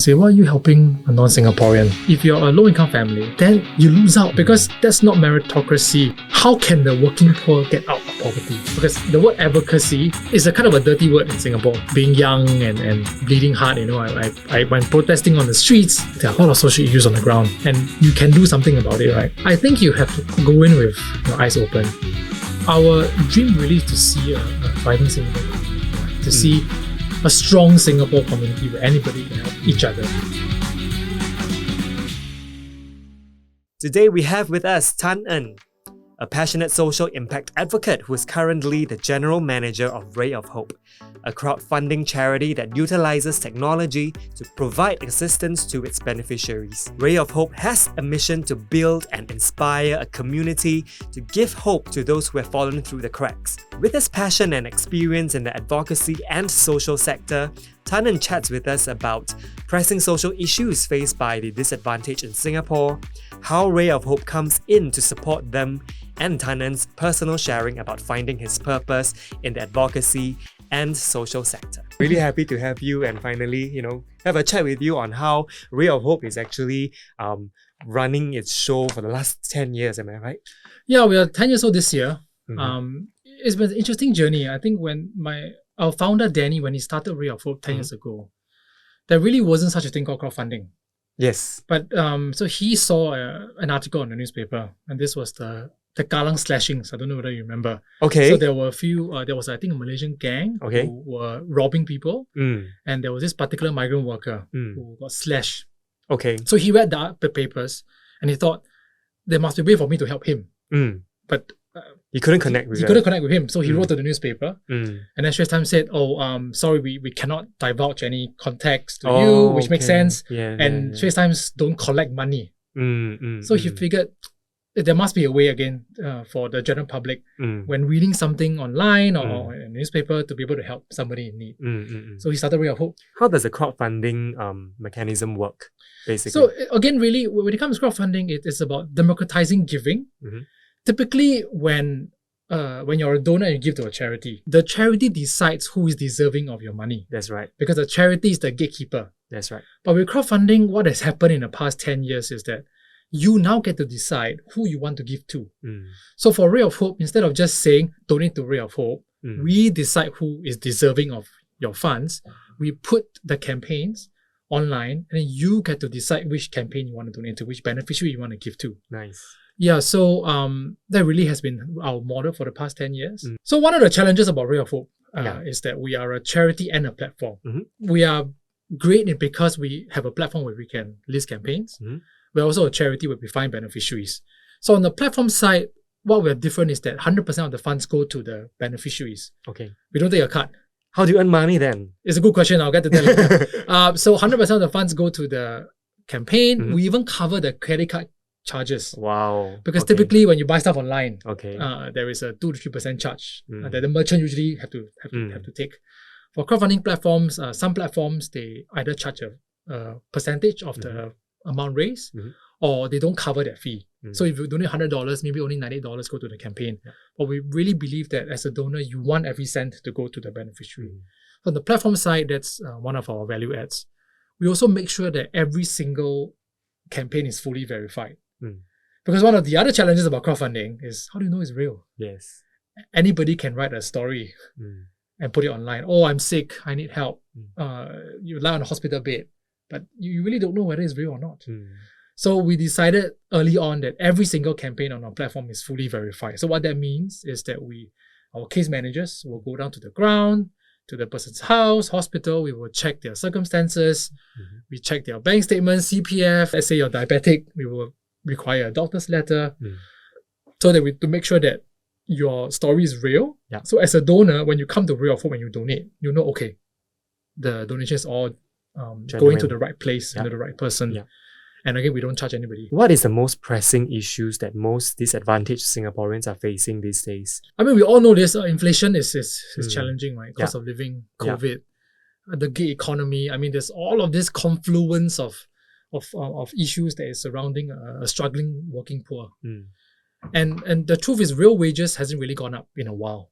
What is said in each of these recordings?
Say, why are you helping a non-Singaporean? If you're a low-income family, then you lose out because that's not meritocracy. How can the working poor get out of poverty? Because the word advocacy is a kind of a dirty word in Singapore. Being young and bleeding heart, I when protesting on the streets, there are a lot of social issues on the ground and you can do something about it, right? I think you have to go in with your eyes open. Our dream really is to see a thriving Singapore, right? To see a strong Singapore community where anybody can help each other. Today we have with us Tan En, a passionate social impact advocate who is currently the General Manager of Ray of Hope, a crowdfunding charity that utilises technology to provide assistance to its beneficiaries. Ray of Hope has a mission to build and inspire a community to give hope to those who have fallen through the cracks. With his passion and experience in the advocacy and social sector, Tan En chats with us about pressing social issues faced by the disadvantaged in Singapore, how Ray of Hope comes in to support them, and Tan En's personal sharing about finding his purpose in the advocacy and social sector. Really happy to have you and finally, have a chat with you on how Ray of Hope is actually running its show for the last 10 years, am I right? Yeah, we are 10 years old this year. Mm-hmm. It's been an interesting journey. I think when our founder Danny, when he started Ray of Hope 10 years ago, there really wasn't such a thing called crowdfunding. Yes. But so he saw an article in the newspaper, and this was the Kallang slashings. I don't know whether you remember. Okay. So there were a few, there was, I think, a Malaysian gang who were robbing people. And there was this particular migrant worker who got slashed. Okay. So he read the papers and he thought, there must be a way for me to help him. But he couldn't connect with him. So he wrote to the newspaper. And then Straits Times said, sorry, we cannot divulge any context to you, which makes sense. And Straits Times don't collect money. So he figured there must be a way again for the general public when reading something online or in a newspaper to be able to help somebody in need. So he started Ray of Hope. How does the crowdfunding mechanism work, basically? So again, really, when it comes to crowdfunding, it is about democratizing giving. Typically, when you're a donor and you give to a charity, the charity decides who is deserving of your money. That's right. Because the charity is the gatekeeper. That's right. But with crowdfunding, what has happened in the past 10 years is that you now get to decide who you want to give to. So for Ray of Hope, instead of just saying donate to Ray of Hope, we decide who is deserving of your funds. We put the campaigns online and then you get to decide which campaign you want to donate to, which beneficiary you want to give to. Nice. Yeah, so that really has been our model for the past 10 years. So one of the challenges about Ray of Hope is that we are a charity and a platform. We are great because we have a platform where we can list campaigns. We're also a charity where we find beneficiaries. So on the platform side, what we're different is that 100% of the funds go to the beneficiaries. Okay. We don't take a cut. How do you earn money then? It's a good question. I'll get to that later. So 100% of the funds go to the campaign. We even cover the credit card charges. Wow. Because typically when you buy stuff online, there is a 2 to 3% charge that the merchant usually have to take. For crowdfunding platforms, some platforms, they either charge a percentage of the amount raised or they don't cover that fee. So if you donate $100, maybe only $98 go to the campaign. But we really believe that as a donor, you want every cent to go to the beneficiary. On the platform side, that's one of our value adds. We also make sure that every single campaign is fully verified. Because one of the other challenges about crowdfunding is how do you know it's real? Yes. Anybody can write a story and put it online. Oh, I'm sick, I need help. You lie on a hospital bed, but you really don't know whether it's real or not. So we decided early on that every single campaign on our platform is fully verified. So what that means is that our case managers will go down to the ground, to the person's house, hospital. We will check their circumstances. We check their bank statements, CPF. Let's say you're diabetic, we will require a doctor's letter so that to make sure that your story is real. So as a donor, when you come to Ray of Hope and you donate, you know, okay, the donation is all going to the right place and to the right person. And again, we don't charge anybody. What is the most pressing issues that most disadvantaged Singaporeans are facing these days? I mean, we all know this. Inflation is challenging, right? Cost of living, COVID, the gig economy. I mean, there's all of this confluence of issues that is surrounding a struggling working poor. And the truth is real wages hasn't really gone up in a while.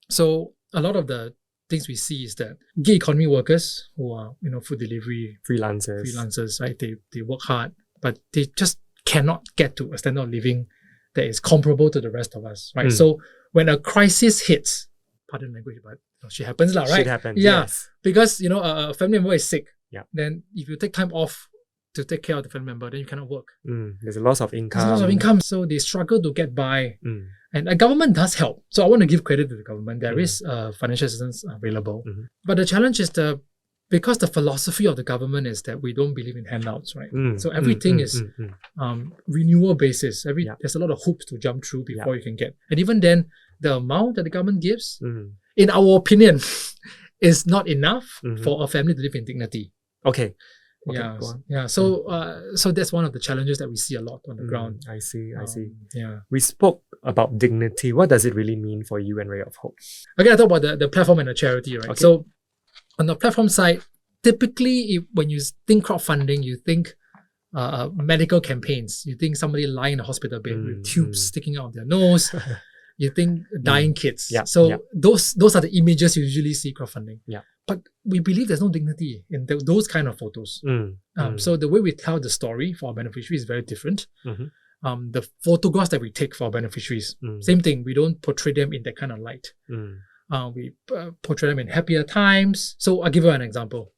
So a lot of the things we see is that gig economy workers who are, food delivery freelancers, right? They work hard, but they just cannot get to a standard of living that is comparable to the rest of us, right? So when a crisis hits, pardon language, but shit happens, right? Shit happens, yeah, yes. because a family member is sick. Yeah. Then if you take time off to take care of the family member, then you cannot work. There's a loss of income. So they struggle to get by. And the government does help. So I want to give credit to the government. There is financial assistance available. But the challenge is because the philosophy of the government is that we don't believe in handouts, right? So everything is renewal basis. There's a lot of hoops to jump through before you can get. And even then, the amount that the government gives, in our opinion, is not enough for a family to live in dignity. Okay. So that's one of the challenges that we see a lot on the ground. I see. Yeah. We spoke about dignity. What does it really mean for you and Ray of Hope? Again, I talk about the platform and the charity, right? Okay. So on the platform side, typically when you think crowdfunding, you think medical campaigns. You think somebody lying in a hospital bed with tubes sticking out of their nose. You think dying kids. Those are the images you usually see crowdfunding. But we believe there's no dignity in those kind of photos. So the way we tell the story for our beneficiaries is very different. The photographs that we take for our beneficiaries, same thing. We don't portray them in that kind of light. We portray them in happier times. So I'll give you an example.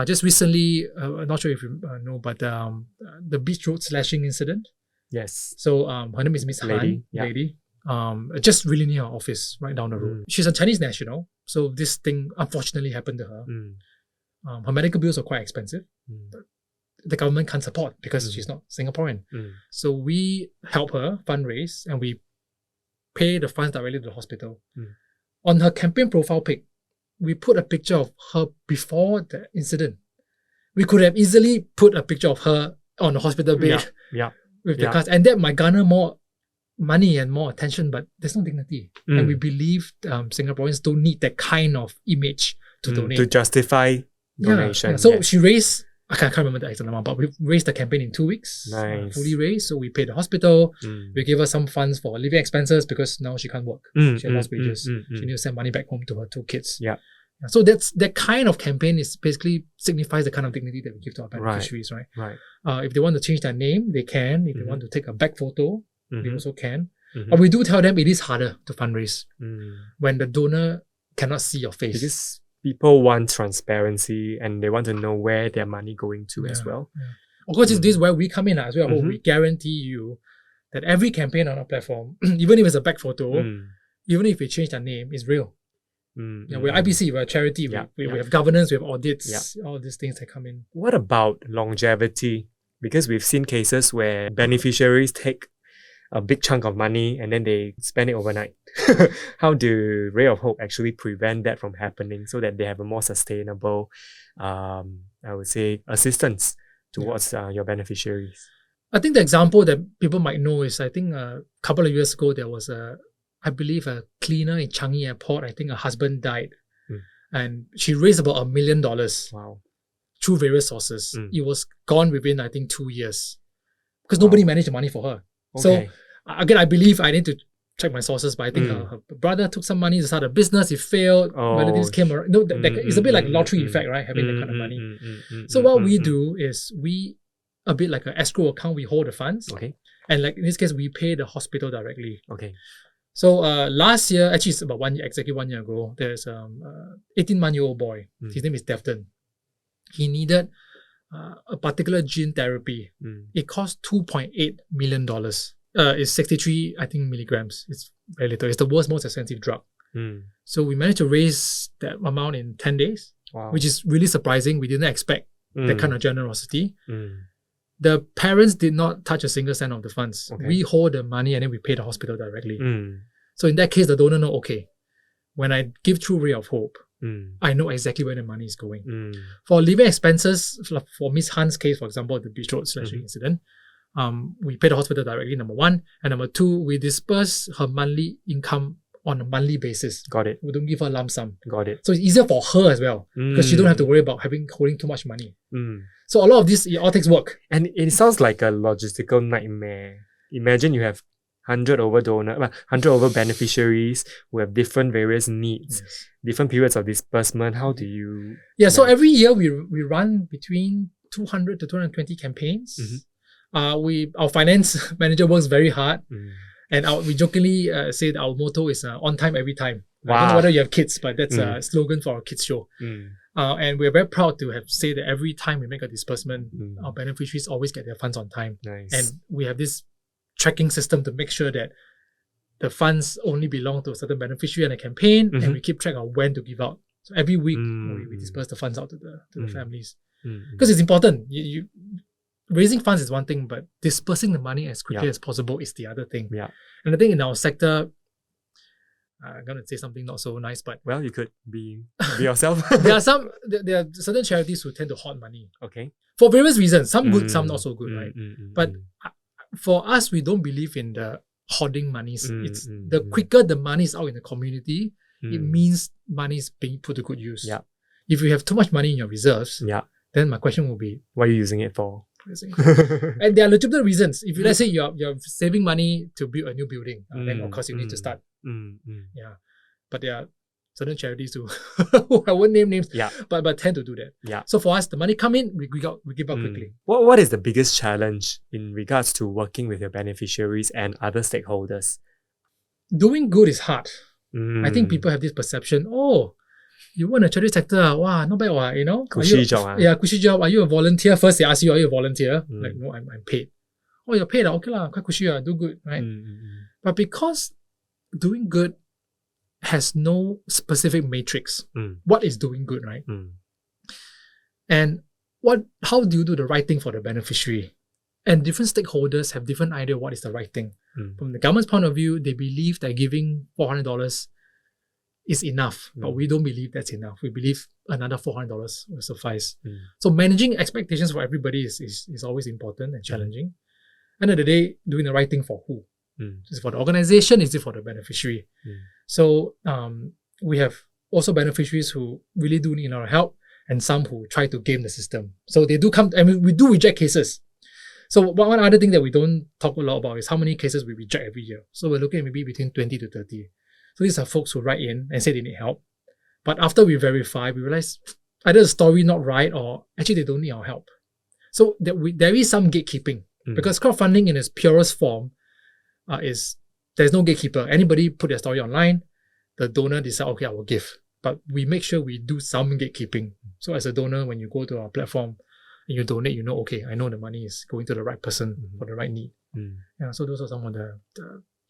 Just recently, I'm not sure if you know, but the beach road slashing incident. Yes. So her name is Miss Han, lady. Just really near her office, right down the road. She's a Chinese national, so this thing unfortunately happened to her. Her medical bills are quite expensive. The government can't support because she's not Singaporean. So we help her fundraise and we pay the funds directly to the hospital. On her campaign profile pic, we put a picture of her before the incident. We could have easily put a picture of her on the hospital bed with the cast, and that might garner more money and more attention, but there's no dignity. And we believe Singaporeans don't need that kind of image to donate. To justify donation. So she raised, I can't remember the exact amount, but we raised the campaign in 2 weeks. Nice. Fully raised. So we paid the hospital. We gave her some funds for living expenses because now she can't work. She lost wages. She needs to send money back home to her 2 kids. So that kind of campaign is basically signifies the kind of dignity that we give to our beneficiaries, right? If they want to change their name, they can. If they want to take a back photo, they also can. But we do tell them it is harder to fundraise when the donor cannot see your face. Because people want transparency and they want to know where their money going to as well. Of course, this is where we come in as well. We guarantee you that every campaign on our platform, even if it's a back photo, even if we change their name, is real. We're IBC, we're a charity, we have governance, we have audits, all these things that come in. What about longevity? Because we've seen cases where beneficiaries take a big chunk of money and then they spend it overnight. How do Ray of Hope actually prevent that from happening so that they have a more sustainable, I would say, assistance towards your beneficiaries? I think the example that people might know is, I think a couple of years ago, there was I believe a cleaner in Changi Airport. I think her husband died and she raised about $1 million through various sources. It was gone within, I think, 2 years because nobody managed the money for her. So again, I believe I need to check my sources, but I think her brother took some money to start a business. It failed. Relatives came around. It's a bit like lottery effect, right? Having that kind of money. So what we do is a bit like an escrow account, we hold the funds. And like in this case, we pay the hospital directly. So last year, actually it's about exactly 1 year ago, there's 18-month-old boy. His name is Defton. He needed a particular gene therapy. It cost $2.8 million. It's 63, I think, milligrams. It's very little. It's the world's most expensive drug. So we managed to raise that amount in 10 days, which is really surprising. We didn't expect that kind of generosity. The parents did not touch a single cent of the funds. We hold the money and then we pay the hospital directly. So in that case, the donor know, okay, when I give through Ray of Hope, I know exactly where the money is going. For living expenses, for Miss Han's case, for example, the beach road slashing incident, we pay the hospital directly, number one. And number two, we disperse her monthly income on a monthly basis. Got it. We don't give her a lump sum. Got it. So it's easier for her as well because she don't have to worry about holding too much money. So a lot of this, it all takes work. And it sounds like a logistical nightmare. Imagine you have 100 over 100 over beneficiaries who have different various needs, different periods of disbursement. How do you... Yeah, so every year we run between 200 to 220 campaigns. Our finance manager works very hard, and we jokingly say that our motto is on time every time. Wow. I don't know whether you have kids, but that's a slogan for our kids show. And we're very proud to have said that every time we make a disbursement, our beneficiaries always get their funds on time. Nice. And we have this tracking system to make sure that the funds only belong to a certain beneficiary in a campaign, and we keep track of when to give out. So every week we disperse the funds out to the families. Because it's important. You raising funds is one thing, but dispersing the money as quickly as possible is the other thing. And I think in our sector, I'm going to say something not so nice, but... Well, you could be yourself. there are certain charities who tend to hoard money. Okay. For various reasons. Some good, some not so good, right? But for us, we don't believe in the hoarding monies. It's the quicker the money is out in the community, it means money is being put to good use. If you have too much money in your reserves, then my question will be... What are you using it for? And there are legitimate reasons. If let's say you're saving money to build a new building, then of course you need to start. But there are certain charities who I won't name names, but tend to do that. So for us, the money come in, we give out quickly. What is the biggest challenge in regards to working with your beneficiaries and other stakeholders? Doing good is hard. I think people have this perception, you work in the charity sector, wow, not bad, you know? Cushy job. Yeah, cushy job. Are you a volunteer? First they ask you, are you a volunteer? Like, no, I'm paid. Oh, you're paid? Okay lah, quite cushy, do good, right? But because doing good has no specific matrix, what is doing good, right? And how do you do the right thing for the beneficiary? And different stakeholders have different idea what is the right thing. From the government's point of view, they believe that giving $400 is enough, but we don't believe that's enough. We believe another $400 will suffice. So managing expectations for everybody is always important and challenging. End of the day, doing the right thing for who? Is it for the organization? Is it for the beneficiary? So we have also beneficiaries who really do need our help, and some who try to game the system. So they do come, and we do reject cases. So one other thing that we don't talk a lot about is how many cases we reject every year. So we're looking at maybe between 20 to 30. So these are folks who write in and say they need help. But after we verify, we realize either the story not right or actually they don't need our help. So there is some gatekeeping. Because crowdfunding in its purest form there's no gatekeeper. Anybody put their story online, the donor decide, okay, I will give. But we make sure we do some gatekeeping. So as a donor, when you go to our platform and you donate, you know, okay, I know the money is going to the right person for the right need. So those are some of the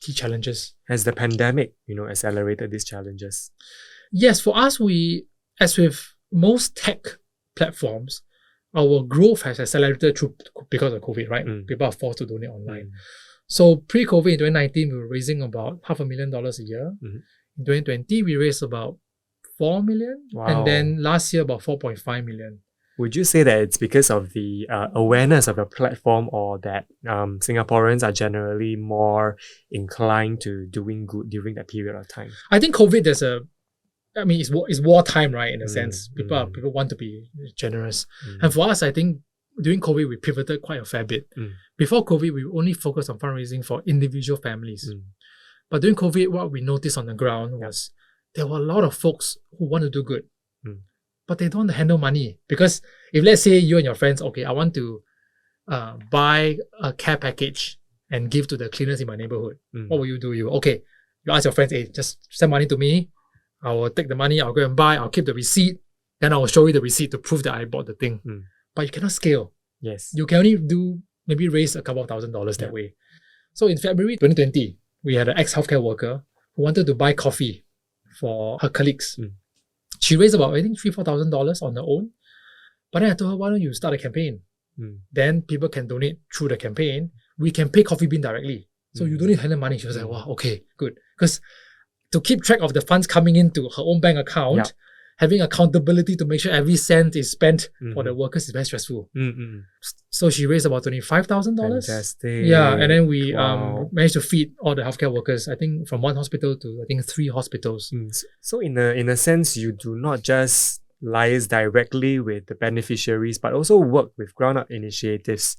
key challenges. Has the pandemic, accelerated these challenges? Yes, for us, as with most tech platforms, our growth has accelerated because of COVID, right? People are forced to donate online. So pre-COVID in 2019, we were raising about $500,000 a year. In 2020, we raised about $4 million. And then last year, about $4.5 million. Would you say that it's because of the awareness of your platform, or that Singaporeans are generally more inclined to doing good during that period of time? I think COVID, it's wartime, right? In a sense, people want to be generous. And for us, I think during COVID, we pivoted quite a fair bit. Before COVID, we only focused on fundraising for individual families. But during COVID, what we noticed on the ground was there were a lot of folks who want to do good. But they don't want to handle money. Because if let's say you and your friends, okay, I want to buy a care package and give to the cleaners in my neighborhood, what will you do? You ask your friends, hey, just send money to me. I will take the money, I'll go and buy, I'll keep the receipt, then I will show you the receipt to prove that I bought the thing. But you cannot scale. Yes. You can only maybe raise a couple of $1,000s that way. So in February 2020, we had an ex-healthcare worker who wanted to buy coffee for her colleagues. She raised about, I think, $3,000-$4,000 on her own. But then I told her, why don't you start a campaign? Then people can donate through the campaign. We can pay Coffee Bean directly. So you don't need to handle money. She was like, wow, okay, good. Because to keep track of the funds coming into her own bank account, having accountability to make sure every cent is spent for the workers is very stressful. So she raised about $25,000. Fantastic. Yeah, and then we managed to feed all the healthcare workers, I think from one hospital to I think 3 hospitals. So in a sense, you do not just liaise directly with the beneficiaries, but also work with ground-up initiatives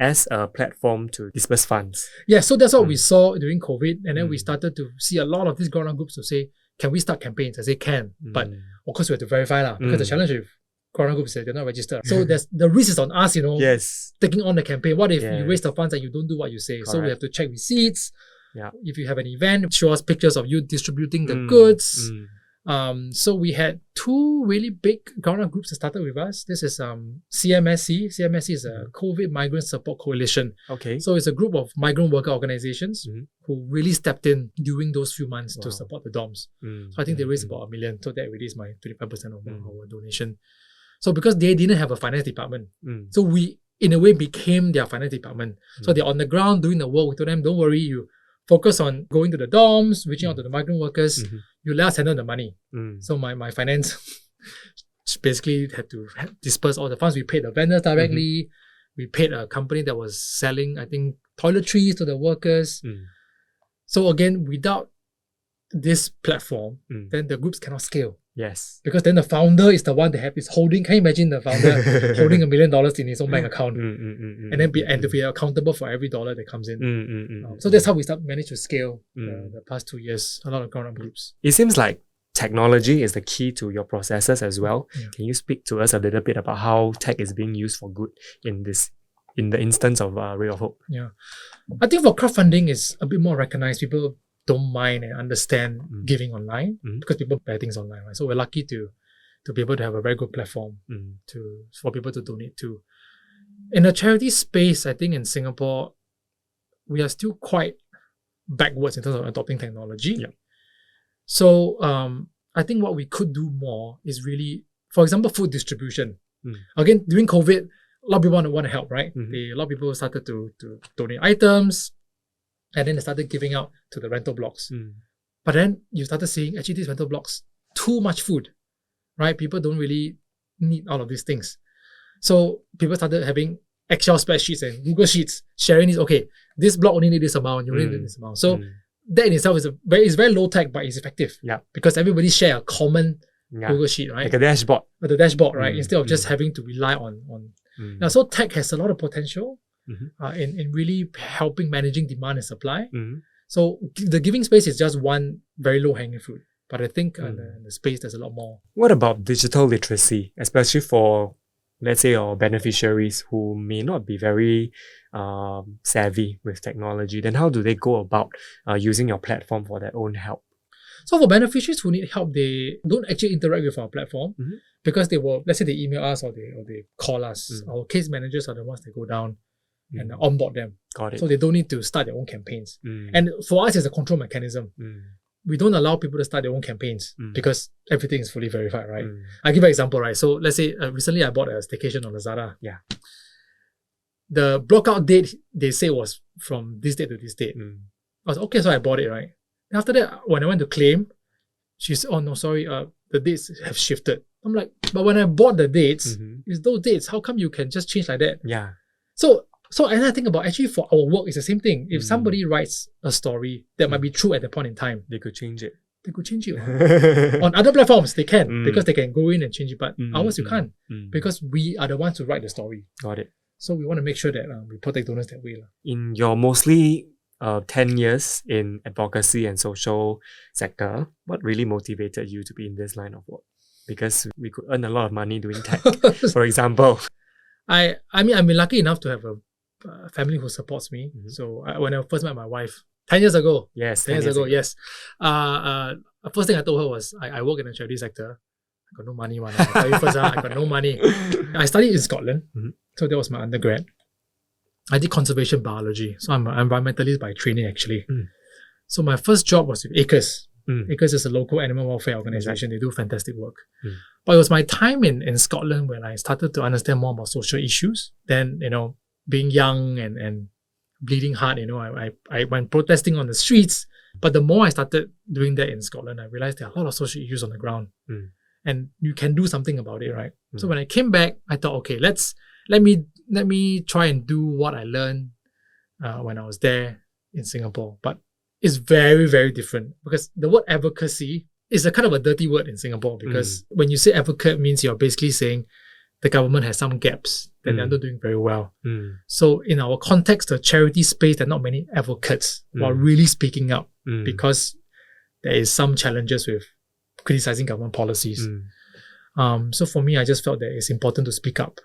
as a platform to disperse funds. Yeah, so that's what we saw during COVID. And then we started to see a lot of these ground-up groups to say, can we start campaigns? I say, can. But of course, we have to verify because the challenge with ground-up groups is that they're not registered. So the risk is on us, taking on the campaign. What if you waste the funds and you don't do what you say? Correct. So we have to check receipts. Yeah. If you have an event, show us pictures of you distributing the goods. So we had two really big ground-up groups that started with us. This is CMSC. CMSC is a COVID Migrant Support Coalition. Okay. So it's a group of migrant worker organizations who really stepped in during those few months to support the dorms. So I think they raised about $1 million. So that really is my 25% of our donation. So because they didn't have a finance department, so we in a way became their finance department. So they're on the ground doing the work. We told them, don't worry, you focus on going to the dorms, reaching out to the migrant workers. You let us handle the money. So my finance basically had to disperse all the funds. We paid the vendors directly. We paid a company that was selling, I think, toiletries to the workers. So again, without this platform, then the groups cannot scale. Yes. Because then the founder is the one that is holding. Can you imagine the founder holding $1 million in his own bank account and then to be accountable for every dollar that comes in? So that's how we managed to scale the past 2 years. A lot of ground-up groups. It seems like technology is the key to your processes as well. Yeah. Can you speak to us a little bit about how tech is being used for good in the instance of Ray of Hope? Yeah, I think for crowdfunding is a bit more recognized. People don't mind and understand giving online because people buy things online, right? So we're lucky to be able to have a very good platform for people to donate to. In the charity space, I think in Singapore, we are still quite backwards in terms of adopting technology. Yeah. So I think what we could do more is really, for example, food distribution. Again, during COVID, a lot of people want to help, right? A lot of people started to donate items. And then they started giving out to the rental blocks. But then you started seeing, actually, these rental blocks, too much food, right? People don't really need all of these things. So people started having Excel spreadsheets and Google Sheets, sharing this, okay, this block only need this amount, you only need this amount. So that in itself is very low tech, but it's effective. Yeah. Because everybody share a common Google Sheet, right? Like a dashboard. The dashboard, right? Instead of just having to rely on. Now, so tech has a lot of potential. In really helping managing demand and supply. So the giving space is just one very low-hanging fruit. But I think in the space, there's a lot more. What about digital literacy, especially for, let's say, our beneficiaries who may not be very savvy with technology? Then how do they go about using your platform for their own help? So for beneficiaries who need help, they don't actually interact with our platform because they will, let's say they email us or they call us. Our case managers are the ones that go down and onboard them. Got it. So they don't need to start their own campaigns. And for us, it's a control mechanism. We don't allow people to start their own campaigns because everything is fully verified, right? I'll give you an example, right? So let's say recently I bought a staycation on Lazada. Yeah. The block-out date, they say, was from this date to this date. I was okay, so I bought it, right? And after that, when I went to claim, she said, oh no, sorry, the dates have shifted. I'm like, but when I bought the dates, it's those dates. How come you can just change like that? Yeah. So and I think about actually for our work, it's the same thing. If somebody writes a story that might be true at that point in time, they could change it. On other platforms, they can because they can go in and change it. But ours, you can't because we are the ones who write the story. Got it. So we want to make sure that we protect donors that way. In your mostly 10 years in advocacy and social sector, what really motivated you to be in this line of work? Because we could earn a lot of money doing tech, for example. I mean, I've been lucky enough to have a family who supports me. So when I first met my wife 10 years ago, yes, 10 years ago, yes. First thing I told her was, I work in the charity sector. I got no money, man. I tell you first, I got no money. I studied in Scotland, so that was my undergrad. I did conservation biology, so I'm an environmentalist by training actually. So my first job was with ACRES. ACRES is a local animal welfare organization. They do fantastic work. But it was my time in Scotland when I started to understand more about social issues. Then, being young and bleeding heart, I went protesting on the streets. But the more I started doing that in Scotland, I realized there are a lot of social issues on the ground. And you can do something about it, right? So when I came back, I thought, okay, let me try and do what I learned when I was there in Singapore. But it's very, very different because the word advocacy is a kind of a dirty word in Singapore because when you say advocate means you're basically saying the government has some gaps that they're not doing very well. Mm. So in our context, the charity space, there are not many advocates who are really speaking up because there is some challenges with criticizing government policies. So for me, I just felt that it's important to speak up,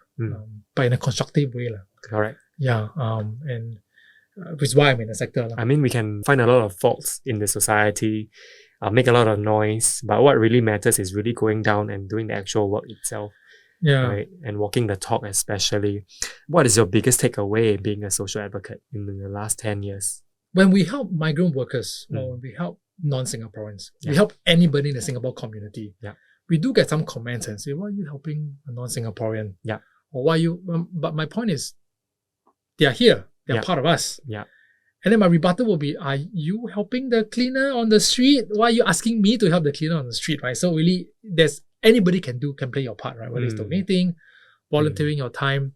but in a constructive way. Correct. Yeah. And which is why I'm in the sector. I mean, we can find a lot of faults in the society, make a lot of noise, but what really matters is really going down and doing the actual work itself. Yeah. Right? And walking the talk especially. What is your biggest takeaway being a social advocate in the last 10 years? When we help migrant workers or when we help non-Singaporeans, we help anybody in the Singapore community, we do get some comments and say, why are you helping a non-Singaporean? Yeah. Or why you... but my point is, they are here. They are part of us. Yeah. And then my rebuttal will be, are you helping the cleaner on the street? Why are you asking me to help the cleaner on the street, right? So really, anybody can play your part, right? Whether it's donating, volunteering your time.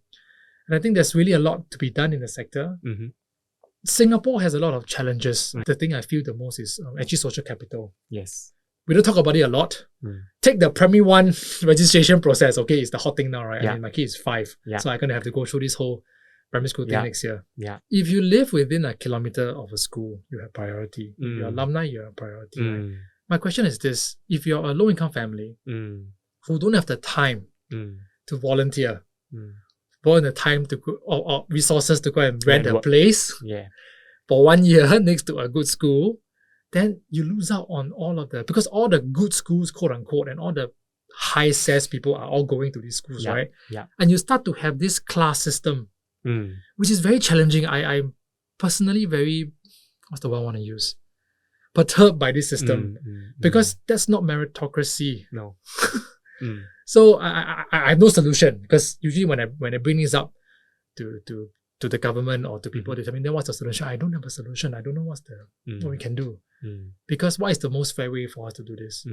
And I think there's really a lot to be done in the sector. Singapore has a lot of challenges. The thing I feel the most is actually social capital. Yes. We don't talk about it a lot. Take the primary one registration process. Okay, it's the hot thing now, right? I mean, my kid is 5. So I'm going to have to go through this whole primary school thing next year. If you live within a kilometer of a school, you have priority. If you're alumni, you have priority. Right? My question is this: if you're a low-income family who don't have the time to volunteer, or the time to go, or resources to go and rent a place for 1 year next to a good school, then you lose out on all of the, because all the good schools, quote unquote, and all the high SES people are all going to these schools, right? And you start to have this class system, which is very challenging. I'm personally very, what's the word I want to use? Perturbed by this system because that's not meritocracy. No. So I have no solution, because usually when I bring this up to the government or to people, they tell me, then what's the solution? I don't have a solution. I don't know what we can do. Because what is the most fair way for us to do this?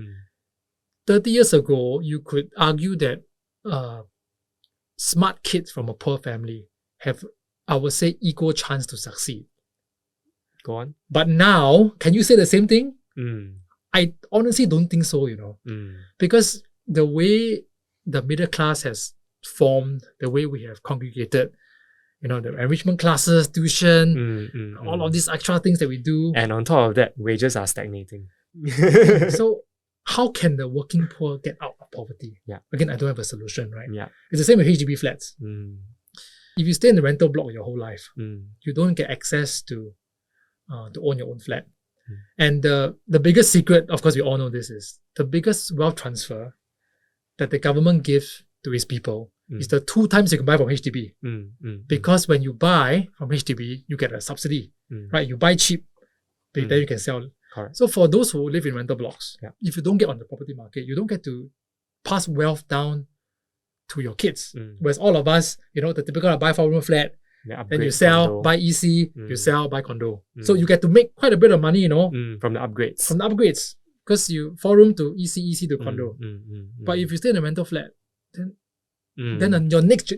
30 years ago, you could argue that smart kids from a poor family have, I would say, equal chance to succeed. Go on. But now, can you say the same thing? I honestly don't think so, because the way the middle class has formed, the way we have congregated, the enrichment classes, tuition, all of these extra things that we do. And on top of that, wages are stagnating. So how can the working poor get out of poverty? Again, I don't have a solution, right? It's the same with HDB flats. If you stay in the rental block your whole life, you don't get access to own your own flat. And the biggest secret, of course, we all know this, is the biggest wealth transfer that the government gives to its people is the 2 times you can buy from HDB. Because when you buy from HDB, you get a subsidy, right? You buy cheap, then you can sell. Correct. So for those who live in rental blocks, if you don't get on the property market, you don't get to pass wealth down to your kids. Whereas all of us, the typical buy 4-room flat, then you sell, condo. Buy EC, you sell, buy condo. So you get to make quite a bit of money, from the upgrades. From the upgrades. Because you 4-room to EC to condo. But if you stay in a rental flat, then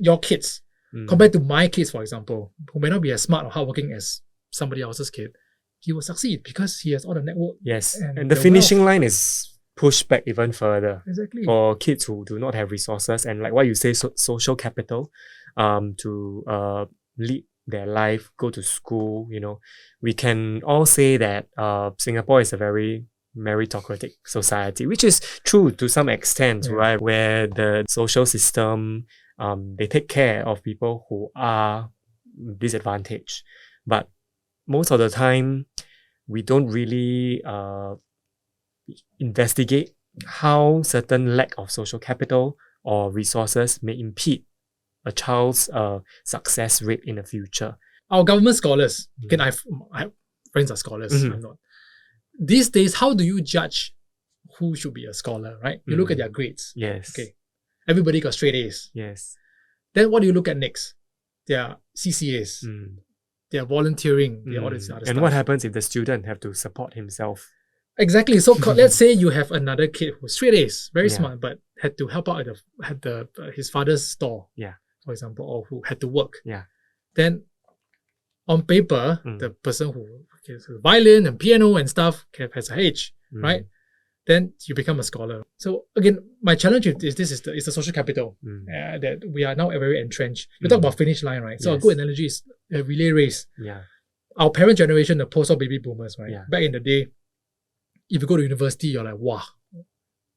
your kids, compared to my kids, for example, who may not be as smart or hardworking as somebody else's kid, he will succeed because he has all the network. Yes, and the finishing line is pushed back even further. Exactly. For kids who do not have resources and, like what you say, social capital, to lead their life, go to school, we can all say that Singapore is a very meritocratic society, which is true to some extent, right? Where the social system, they take care of people who are disadvantaged. But most of the time, we don't really investigate how certain lack of social capital or resources may impede a child's success rate in the future. Our government scholars, again, I have friends are scholars, I'm not. These days, how do you judge who should be a scholar, right? You look at their grades. Yes. Okay. Everybody got straight A's. Yes. Then what do you look at next? Their CCAs, their volunteering, their all this other stuff. And what happens if the student have to support himself? Exactly. So let's say you have another kid who's straight A's, very smart, but had to help out at his father's store, for example, or who had to work. Then on paper, the person who has violin and piano and stuff has a H, right? then you become a scholar. So again, my challenge is the social capital that we are now very entrenched. You talk about finish line, right? So a good analogy is a relay race. Yeah. Our parent generation, the post-war baby boomers, right? Yeah. Back in the day, if you go to university, you're like, wow,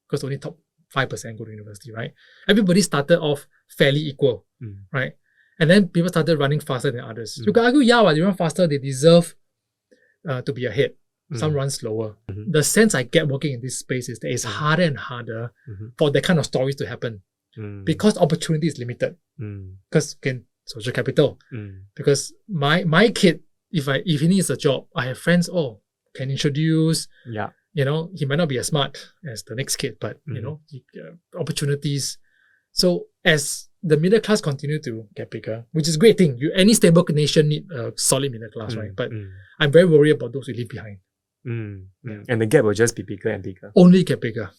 because only top 5% go to university, right? Everybody started off fairly equal, right? And then people started running faster than others. You can argue, yeah, they run faster, they deserve to be ahead. Some run slower. The sense I get working in this space is that it's harder and harder for that kind of stories to happen because opportunity is limited. Because again, social capital. Because my kid, if he needs a job, I have friends. Can introduce. Yeah. You know, he might not be as smart as the next kid, but you know, opportunities. So as the middle class continue to get bigger, which is a great thing. Any stable nation need a solid middle class, right? But I'm very worried about those who leave behind. And the gap will just be bigger and bigger. Only get bigger.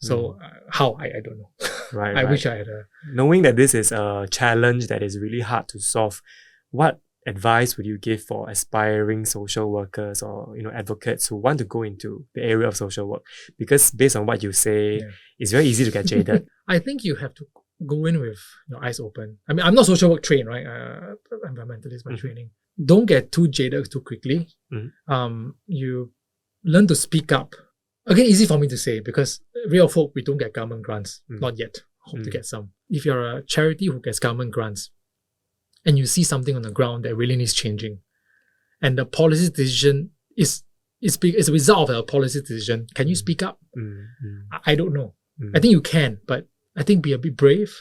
So how? I don't know. Right. I wish I had a... Knowing that this is a challenge that is really hard to solve, what advice would you give for aspiring social workers or advocates who want to go into the area of social work? Because based on what you say, it's very easy to get jaded. I think you have to go in with your eyes open. I mean, I'm not social work trained, right? Environmentalist by training. Don't get too jaded too quickly. You learn to speak up. Again, easy for me to say because Ray of Hope, we don't get government grants. Not yet. Hope to get some. If you're a charity who gets government grants and you see something on the ground that really needs changing and the policy decision is a result of a policy decision, can you speak up? I don't know. I think you can, but I think be a bit brave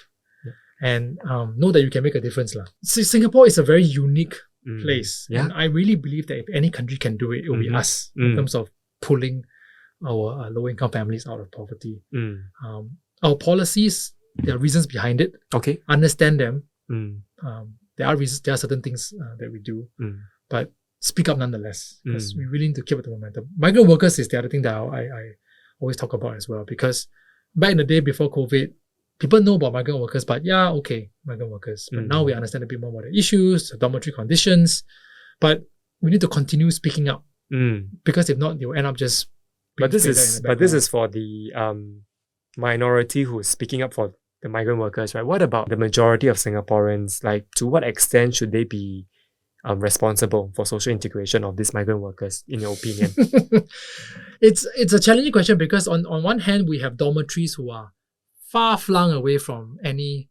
and know that you can make a difference. Singapore is a very unique place. And I really believe that if any country can do it, it will be us in terms of pulling our low-income families out of poverty. Our policies, there are reasons behind it. Okay. Understand them. There are reasons, there are certain things that we do, but speak up nonetheless because we really need to keep up the momentum. Migrant workers is the other thing that I always talk about as well because back in the day before COVID, people know about migrant workers, but migrant workers. But now we understand a bit more about the issues, the dormitory conditions, but we need to continue speaking up because if not, you'll end up just But this is for the minority who is speaking up for the migrant workers, right? What about the majority of Singaporeans? Like, to what extent should they be responsible for social integration of these migrant workers, in your opinion? It's a challenging question because on one hand, we have dormitories who are far flung away from any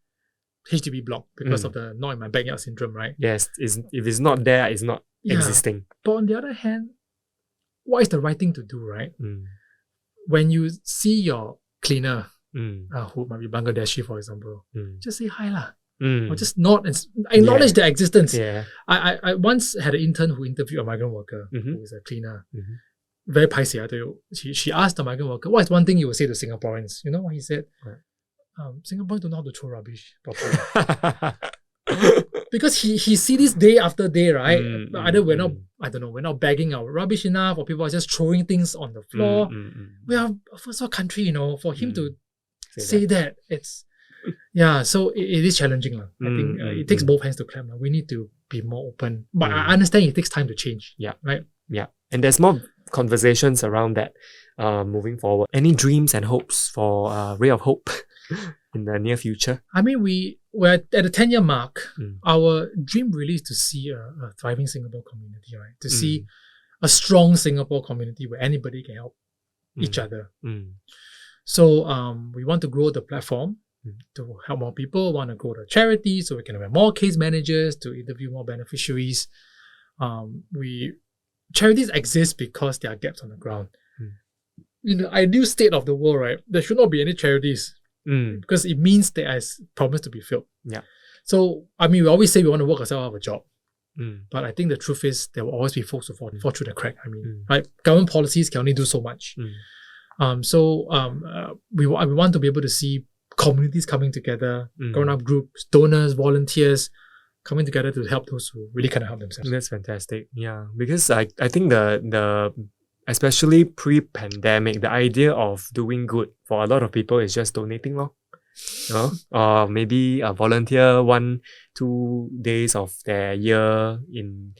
HDB block because of the not in my backyard syndrome, right? Yes, if it's not there, it's not existing. But on the other hand, what is the right thing to do, right? When you see your cleaner, who might be Bangladeshi, for example, just say hi lah. Or just nod and acknowledge their existence. I once had an intern who interviewed a migrant worker who is a cleaner. Very paiseh, I tell you. She asked the migrant worker, what is one thing you would say to Singaporeans? You know what he said? Singaporeans don't know how to throw rubbish properly. Because he see this day after day, right? Either we're not bagging our rubbish enough, or people are just throwing things on the floor. We are a first world country, for him to say that, it's so it is challenging. I think it takes both hands to clap. We need to be more open. But I understand it takes time to change. Right? Yeah. And there's more conversations around that moving forward. Any dreams and hopes for Ray of Hope in the near future? I mean, we're at the 10-year mark. Our dream really is to see a thriving Singapore community, right? To see a strong Singapore community where anybody can help each other. So we want to grow the platform to help more people, want to grow the charity so we can have more case managers to interview more beneficiaries. Charities exist because there are gaps on the ground. In the ideal state of the world, right, there should not be any charities because it means there is problems to be filled. So, I mean, we always say we want to work ourselves out of a job. But I think the truth is there will always be folks who fall through the crack. I mean, right? Government policies can only do so much. We want to be able to see communities coming together, grown-up groups, donors, volunteers, coming together to help those who really cannot help themselves. That's fantastic. Yeah, because I think the especially pre-pandemic, the idea of doing good for a lot of people is just donating, or maybe volunteer 1-2 days of their year in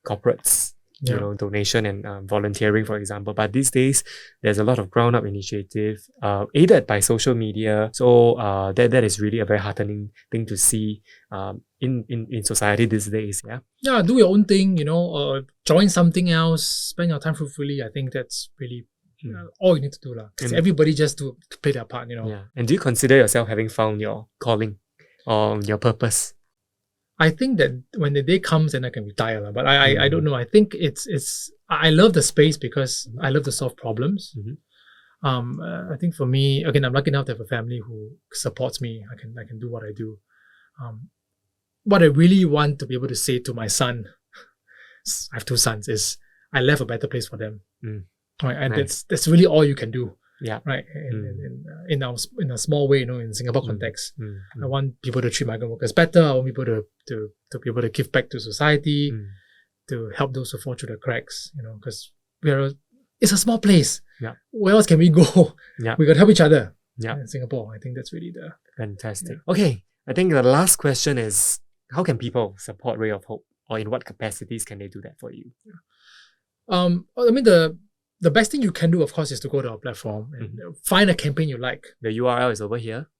corporates donation and volunteering, for example. But these days, there's a lot of ground-up initiative aided by social media. So that is really a very heartening thing to see in society these days. Yeah, do your own thing, join something else, spend your time fruitfully. I think that's really all you need to do. Everybody just to play their part, Yeah. And do you consider yourself having found your calling or your purpose? I think that when the day comes, then I can retire. But I don't know. I think it's I love the space because I love to solve problems. I think for me, again, I'm lucky enough to have a family who supports me. I can do what I do. What I really want to be able to say to my son, I have 2 sons, is I left a better place for them. Right, and nice. that's really all you can do. Yeah. Right. In a small way, in Singapore context, I want people to treat migrant workers better. I want people to be able to give back to society, to help those who fall through the cracks. Because it's a small place. Yeah. Where else can we go? Yeah. We got to help each other. Yeah. In Singapore, I think that's really the fantastic. Yeah. Okay, I think the last question is, how can people support Ray of Hope, or in what capacities can they do that for you? I mean the best thing you can do, of course, is to go to our platform and find a campaign you like. The URL is over here.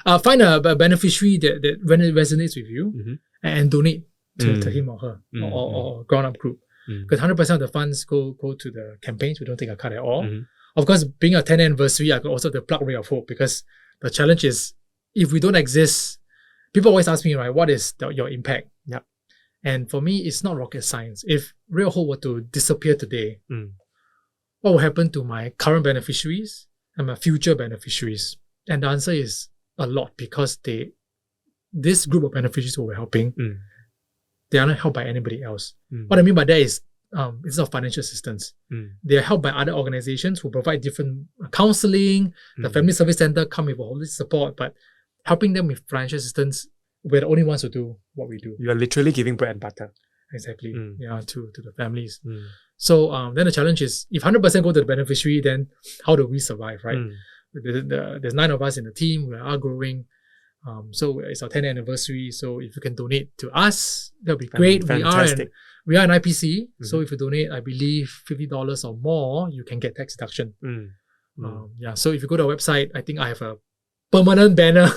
Find a beneficiary that resonates with you and donate to him or her or ground-up group. Because 100% of the funds go to the campaigns. We don't take a cut at all. Of course, being a 10th anniversary, I could also have to plug Ray of Hope, because the challenge is, if we don't exist, people always ask me, right, what is your impact? Yep. And for me, it's not rocket science. If Ray of Hope were to disappear today, what will happen to my current beneficiaries and my future beneficiaries? And the answer is a lot, because this group of beneficiaries who we're helping, they are not helped by anybody else. What I mean by that is, it's not financial assistance. They are helped by other organizations who provide different counseling. The Family Service Center come with all this support, but helping them with financial assistance, we're the only ones who do what we do. You are literally giving bread and butter. Exactly. To the families. So then the challenge is, if 100% go to the beneficiary, then how do we survive, right? There's 9 of us in the team. We are growing. So it's our 10th anniversary. So if you can donate to us, that'll be great. Fantastic. We are an IPC. So if you donate, I believe $50 or more, you can get tax deduction. So if you go to our website, I think I have a permanent banner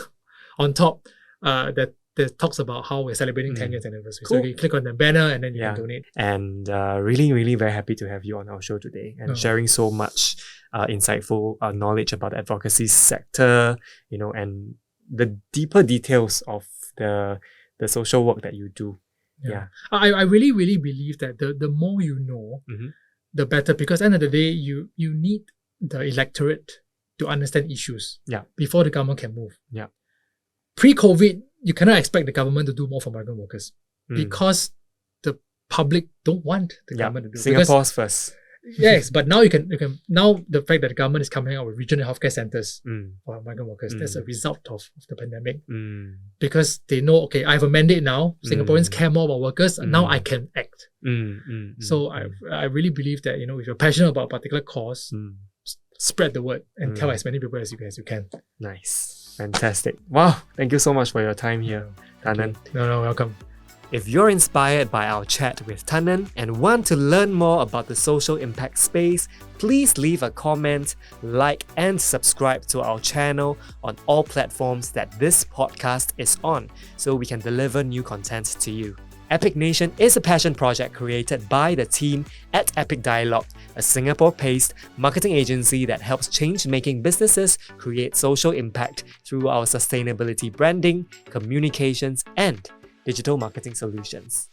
on top that talks about how we're celebrating 10 years anniversary. Cool. So you click on the banner and then you can donate. And really, really very happy to have you on our show today and sharing so much insightful knowledge about the advocacy sector, and the deeper details of the social work that you do. I really, really believe that the more you know, the better, because at the end of the day, you need the electorate to understand issues before the government can move. Pre-COVID, you cannot expect the government to do more for migrant workers because the public don't want the government to do. Singapore's first. Yes, but now you can now the fact that the government is coming out with regional healthcare centers for migrant workers, that's a result of the pandemic. Because they know, okay, I have a mandate now. Singaporeans care more about workers, and now I can act. So I really believe that, if you're passionate about a particular cause, spread the word and tell as many people as you can. Nice. Fantastic. Wow. Thank you so much for your time here, Tanan. No, welcome. If you're inspired by our chat with Tanan and want to learn more about the social impact space, please leave a comment, like, and subscribe to our channel on all platforms that this podcast is on, so we can deliver new content to you. Epic Nation is a passion project created by the team at Epic Dialogue, a Singapore-based marketing agency that helps change-making businesses create social impact through our sustainability branding, communications, and digital marketing solutions.